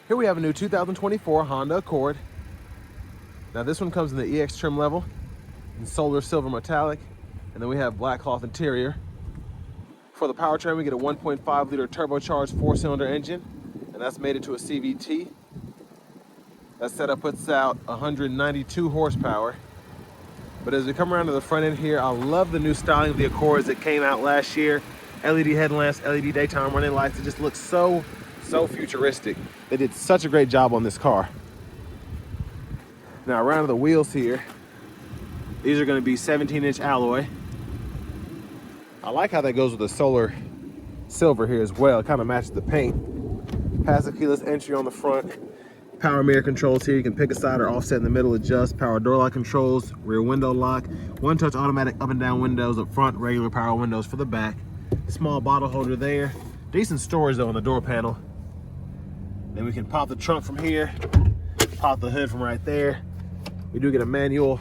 Here we have a new 2024 Honda Accord. Now this one comes in the EX trim level in solar silver metallic, and then we have black cloth interior. For the powertrain, we get a 1.5 liter turbocharged 4-cylinder engine, and that's mated to a CVT. That setup puts out 192 horsepower. But as we come around to the front end here, I love the new styling of the Accords that came out last year. LED headlamps, LED daytime running lights. It just looks so futuristic. They did such a great job on this car. Now around to the wheels here, these are going to be 17-inch alloy. I like how that goes with the solar silver here as well. It kind of matches the paint. Passive keyless entry on the front. Power mirror controls here. You can pick a side or offset in the middle, adjust. Power door lock controls, rear window lock. One-touch automatic up and down windows up front, regular power windows for the back. Small bottle holder there. Decent storage though on the door panel. Then we can pop the trunk from here, pop the hood from right there. We do get a manual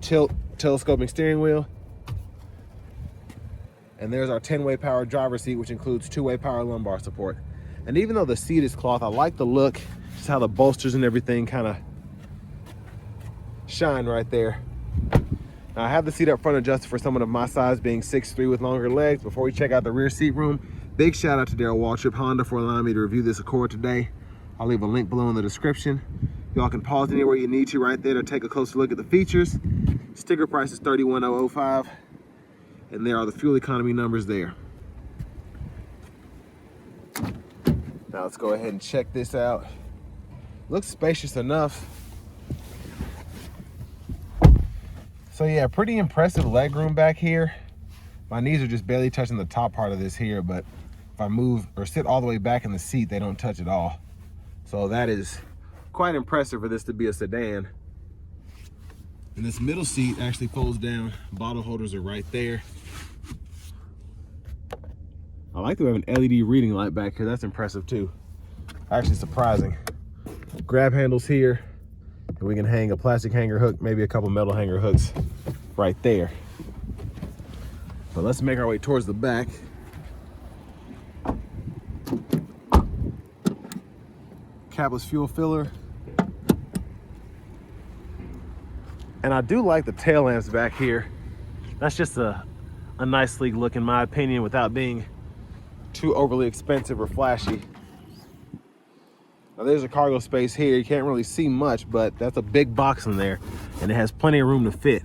telescoping steering wheel. And there's our 10-way power driver's seat, which includes 2-way power lumbar support. And even though the seat is cloth, I like the look, just how the bolsters and everything kind of shine right there. Now I have the seat up front adjusted for someone of my size, being 6'3" with longer legs. Before we check out the rear seat room, big shout out to Daryl Waltrip Honda for allowing me to review this Accord today. I'll leave a link below in the description. Y'all can pause anywhere you need to right there to take a closer look at the features. Sticker price is $31,005, and there are the fuel economy numbers there. Now let's go ahead and check this out. Looks spacious enough. So yeah, pretty impressive legroom back here. My knees are just barely touching the top part of this here, but if I move or sit all the way back in the seat, they don't touch at all. So that is quite impressive for this to be a sedan. And this middle seat actually folds down. Bottle holders are right there. I like that we have an LED reading light back here. That's impressive too. Actually surprising. Grab handles here, and we can hang a plastic hanger hook, maybe a couple metal hanger hooks right there. But let's make our way towards the back. Capless fuel filler. And I do like the tail lamps back here. That's just a nice sleek look in my opinion, without being too overly expensive or flashy. Now there's a cargo space here. You can't really see much, but that's a big box in there, and it has plenty of room to fit.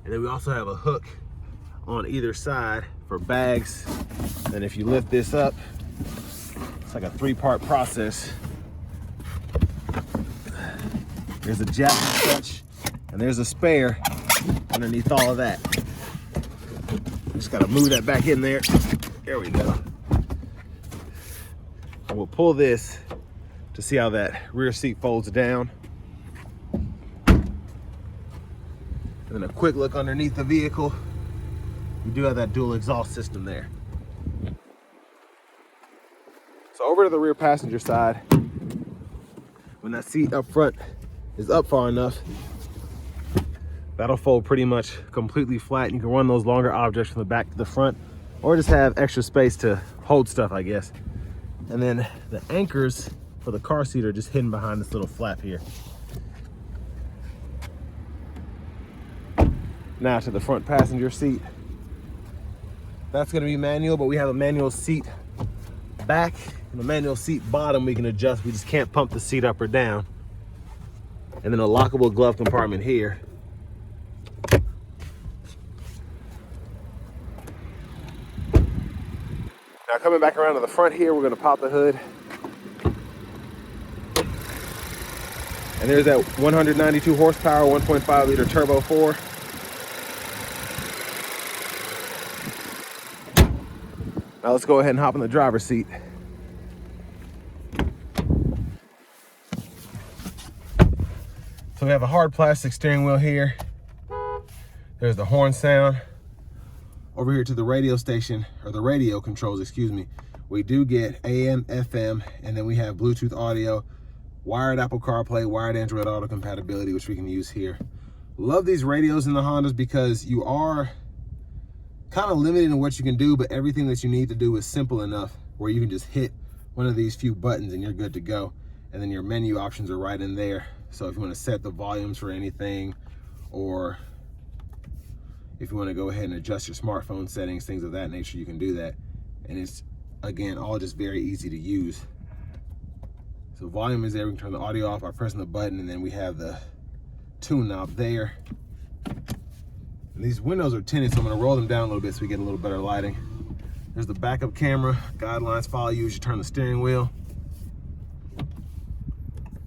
And then we also have a hook on either side for bags. And if you lift this up, it's like a 3-part process. There's a jack and such, and there's a spare underneath all of that. Just gotta move that back in there. There we go. And we'll pull this to see how that rear seat folds down. And then a quick look underneath the vehicle. We do have that dual exhaust system there. So over to the rear passenger side, when that seat up front is up far enough, that'll fold pretty much completely flat. You can run those longer objects from the back to the front, or just have extra space to hold stuff, I guess. And then the anchors for the car seat are just hidden behind this little flap here. Now to the front passenger seat. That's gonna be manual, but we have a manual seat back and a manual seat bottom we can adjust. We just can't pump the seat up or down. And then a lockable glove compartment here. Now coming back around to the front here, we're gonna pop the hood. And there's that 192 horsepower, 1.5 liter turbo 4. Now let's go ahead and hop in the driver's seat. So we have a hard plastic steering wheel here. There's the horn sound. Over here to the radio station, or the radio controls, excuse me, we do get AM, FM, and then we have Bluetooth audio, wired Apple CarPlay, wired Android Auto compatibility, which we can use here. Love these radios in the Hondas because you are kind of limited in what you can do, but everything that you need to do is simple enough where you can just hit one of these few buttons and you're good to go. And then your menu options are right in there. So if you want to set the volumes for anything, or if you want to go ahead and adjust your smartphone settings, things of that nature, you can do that. And it's, again, all just very easy to use. So volume is there. We can turn the audio off by pressing the button, and then we have the tune knob there. And these windows are tinted, so I'm gonna roll them down a little bit so we get a little better lighting. There's the backup camera. Guidelines follow you as you turn the steering wheel.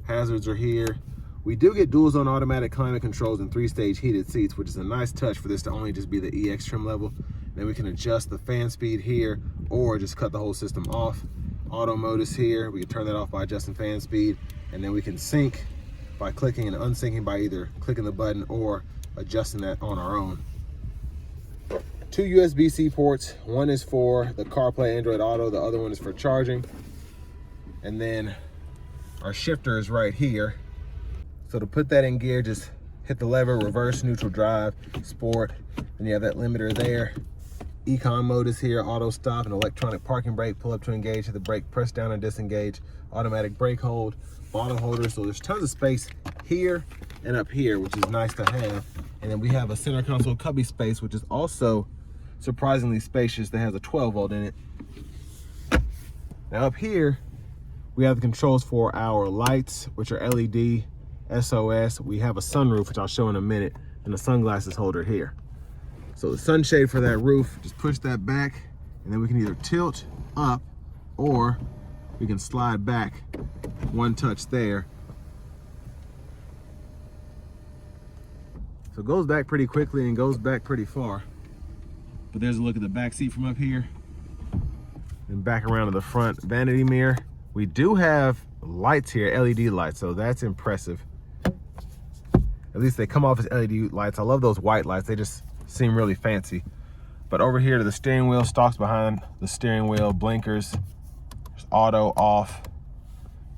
Hazards are here. We do get dual zone automatic climate controls and 3-stage heated seats, which is a nice touch for this to only just be the EX trim level. Then we can adjust the fan speed here, or just cut the whole system off. Auto mode is here. We can turn that off by adjusting fan speed. And then we can sync by clicking and unsyncing by either clicking the button or adjusting that on our own. 2 USB-C ports. One is for the CarPlay Android Auto. The other one is for charging. And then our shifter is right here. So to put that in gear, just hit the lever, reverse, neutral drive, sport. Then you have that limiter there. Econ mode is here, auto stop, and electronic parking brake. Pull up to engage, hit the brake, press down and disengage. Automatic brake hold, bottom holder. So there's tons of space here and up here, which is nice to have. And then we have a center console cubby space, which is also surprisingly spacious. That has a 12 volt in it. Now up here, we have the controls for our lights, which are LED, SOS. We have a sunroof, which I'll show in a minute, and a sunglasses holder here. So the sunshade for that roof, just push that back, and then we can either tilt up or we can slide back one touch there. So it goes back pretty quickly and goes back pretty far. But there's a look at the back seat from up here. And back around to the front vanity mirror. We do have lights here, LED lights, so that's impressive. At least they come off as LED lights. I love those white lights. They just seem really fancy. But over here to the steering wheel, stalks behind the steering wheel, blinkers, there's auto off,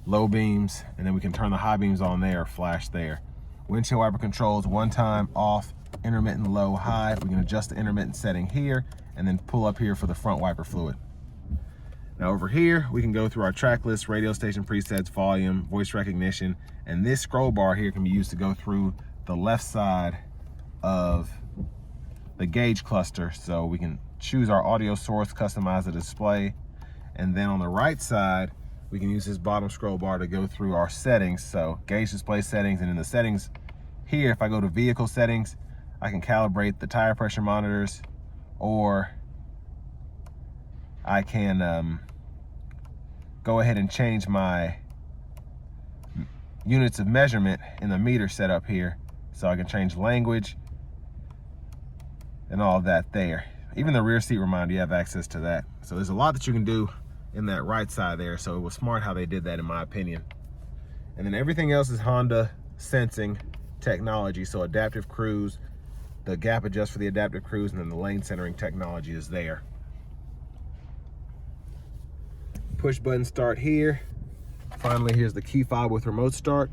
low beams, and then we can turn the high beams on there, flash there. Windshield wiper controls, one time off, intermittent low, high. We can adjust the intermittent setting here and then pull up here for the front wiper fluid. Now over here, we can go through our track list, radio station presets, volume, voice recognition, and this scroll bar here can be used to go through the left side of the gauge cluster. So we can choose our audio source, customize the display, and then on the right side, we can use this bottom scroll bar to go through our settings. So gauge display settings, and in the settings here, if I go to vehicle settings, I can calibrate the tire pressure monitors, or I can go ahead and change my units of measurement in the meter setup here. So I can change language and all of that there. Even the rear seat reminder, you have access to that. So there's a lot that you can do in that right side there. So it was smart how they did that, in my opinion. And then everything else is Honda sensing technology. So adaptive cruise, the gap adjust for the adaptive cruise, and then the lane centering technology is there. Push button start here. Finally, here's the key fob with remote start.